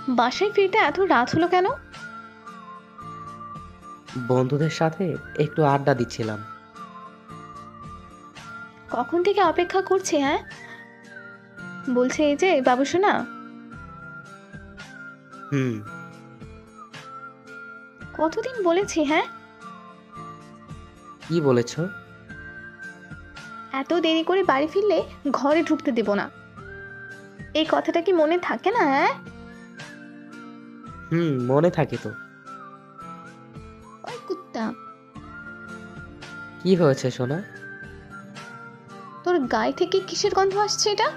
বাসায় ফিরতে এত রাত হলো কেন? বন্ধুদের সাথে একটু আড্ডা দিচ্ছিলাম। কখন থেকে অপেক্ষা করছি, হ্যাঁ? বলছে এই যে বাবু সোনা। হুম। কতদিন বলেছি, হ্যাঁ? কি বলেছ? এত দেরি করে বাড়ি ফিরলে ঘরে ঢুকতে দেব না। এই কথাটা কি মনে থাকে না, হ্যাঁ? হুম, মনে থাকে তো। ওই কুত্তা, কি হয়েছে সোনা? তোর গায়ে থেকে কিসের গন্ধ আসছে এটা?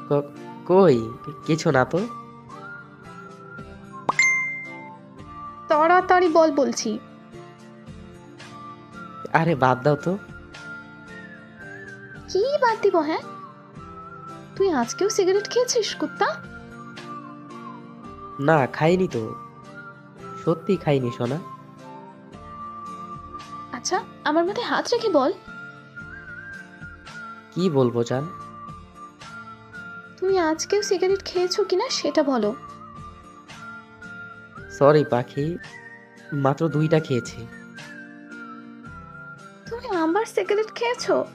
ক- কই, কিছু না তো। তাড়াতাড়ি বল বলছি। আরে বাদ দাও তো। কি বাদ দিব, হ্যাঁ? তুই আজকেও সিগারেট খেয়েছিস কুত্তা? না, খাইনি তো। সত্যি খাইনি সোনা। আচ্ছা, আমার মাথায় হাত রেখে বল। কি বলবো জান? তুমি আজকেও সিগারেট খেয়েছো কিনা সেটা বলো। সরি পাখি, মাত্র 2টা খেয়েছি। তুমি আবার সিগারেট খেয়েছো?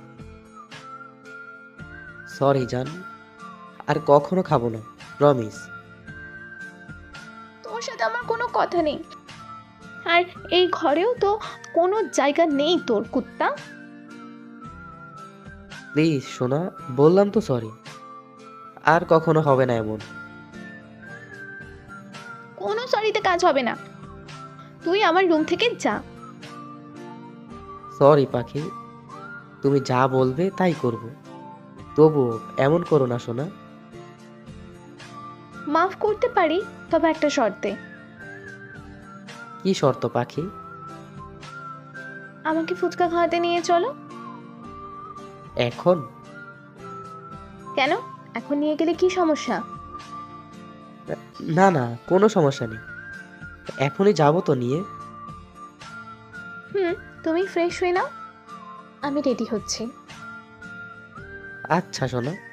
সরি জান, আর কখনো খাবো না, প্রমিস। তোর সাথে আমার কোনো কথা নেই। আর এই ঘরেও তো কোনো জায়গা নেই তোর, কুত্তা। প্লিজ সোনা, বললাম তো সরি। আর কখনো হবে না এমন। কোনো সরিতে কাজ হবে না। তুই আমার রুম থেকে যা। সরি পাখি, তুমি যা বলবে তাই করব। তবু এমন করো না সোনা। মাফ করতে পারি, তবে একটা শর্তে। কি শর্ত পাখি? আমাকে ফুচকা খাওয়াতে নিয়ে চলো। এখন? কেন? এখন নিয়ে গেলে কি সমস্যা? না না, কোনো সমস্যা নেই। এখনই যাবো তো নিয়ে। হুম, তুমি ফ্রেশ হয়ে নাও, আমি রেডি হচ্ছি। আচ্ছা সোনা।